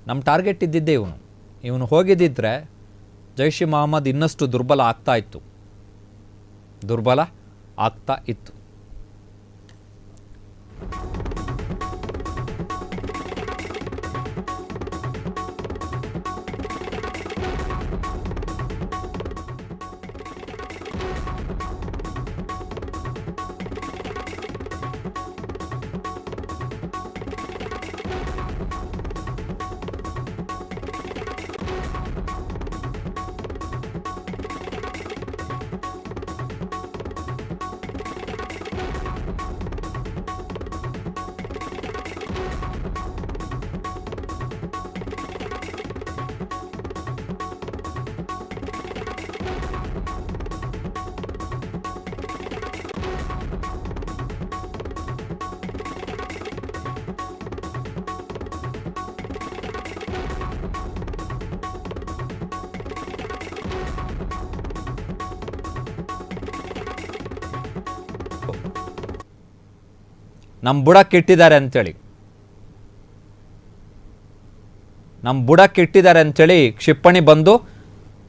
ನಮ್ಮ ಟಾರ್ಗೆಟ್ ಇದ್ದಿದ್ದೇ ಇವನು ಹೋಗಿದ್ದಿದ್ರೆ ಜೈಷ್ ಇ ಮೊಹಮ್ಮದ್ ಇನ್ನಷ್ಟು ದುರ್ಬಲ ಆಗ್ತಾ ಇತ್ತು. ನಮ್ಮ ಬುಡಕ್ಕಿಟ್ಟಿದ್ದಾರೆ ಅಂತೇಳಿ ಕ್ಷಿಪಣಿ ಬಂದು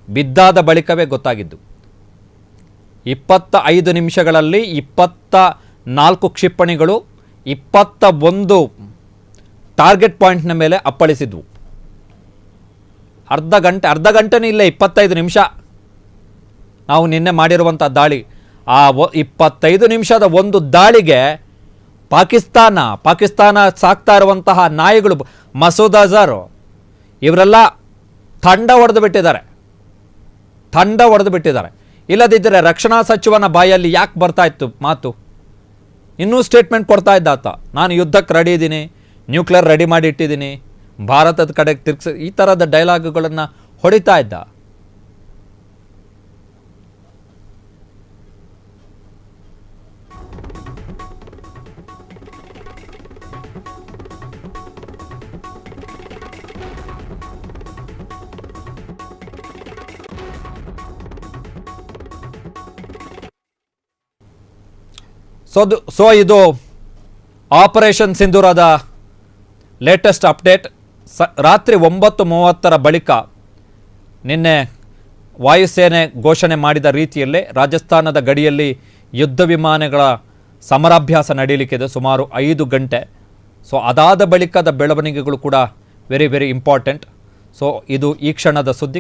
ಬಿದ್ದಾದ ಬಳಿಕವೇ ಗೊತ್ತಾಗಿದ್ದು. 25 ನಿಮಿಷಗಳಲ್ಲಿ 24 ಕ್ಷಿಪಣಿಗಳು 21 ಟಾರ್ಗೆಟ್ ಪಾಯಿಂಟ್ನ ಮೇಲೆ ಅಪ್ಪಳಿಸಿದ್ವು. ಅರ್ಧ ಗಂಟೆನೇ ಇಲ್ಲ, 25 ನಿಮಿಷ ನಾವು ನಿನ್ನೆ ಮಾಡಿರುವಂಥ ದಾಳಿ. ಆ 25 ನಿಮಿಷದ ಒಂದು ದಾಳಿಗೆ ಪಾಕಿಸ್ತಾನ ಸಾಕ್ತಾ ಇರುವಂತಹ ನಾಯಿಗಳು, ಮಸೂದ್ ಅಜರ್ ಇವರೆಲ್ಲ ತಂಡ ಹೊಡೆದು ಬಿಟ್ಟಿದ್ದಾರೆ. ಇಲ್ಲದಿದ್ದರೆ ರಕ್ಷಣಾ ಸಚಿವನ ಬಾಯಲ್ಲಿ ಯಾಕೆ ಬರ್ತಾ ಇತ್ತು ಮಾತು? ಇನ್ನೂ ಸ್ಟೇಟ್ಮೆಂಟ್ ಕೊಡ್ತಾ ಇದ್ದಾತ, ನಾನು ಯುದ್ಧಕ್ಕೆ ರೆಡಿ ಇದ್ದೀನಿ, ನ್ಯೂಕ್ಲಿಯರ್ ರೆಡಿ ಮಾಡಿ ಇಟ್ಟಿದ್ದೀನಿ, ಭಾರತದ ಕಡೆಗೆ ತಿರ್ಗಿಸಿ, ಈ ಥರದ ಡೈಲಾಗ್ಗಳನ್ನು ಹೊಡಿತಾ ಇದ್ದ. ಸೊ ಇದು ಆಪರೇಷನ್ ಸಿಂಧೂರದ ಲೇಟೆಸ್ಟ್ ಅಪ್ಡೇಟ್. ರಾತ್ರಿ 9:30 ಬಳಿಕ ನಿನ್ನೆ ವಾಯುಸೇನೆ ಘೋಷಣೆ ಮಾಡಿದ ರೀತಿಯಲ್ಲೇ ರಾಜಸ್ಥಾನದ ಗಡಿಯಲ್ಲಿ ಯುದ್ಧ ವಿಮಾನಗಳ ಸಮರಾಭ್ಯಾಸ ನಡೆಯಲಿಕ್ಕಿದೆ ಸುಮಾರು 5 ಗಂಟೆ. ಸೊ ಅದಾದ ಬಳಿಕದ ಬೆಳವಣಿಗೆಗಳು ಕೂಡ ವೆರಿ ಇಂಪಾರ್ಟೆಂಟ್. ಸೊ ಇದು ಈ ಕ್ಷಣದ ಸುದ್ದಿ.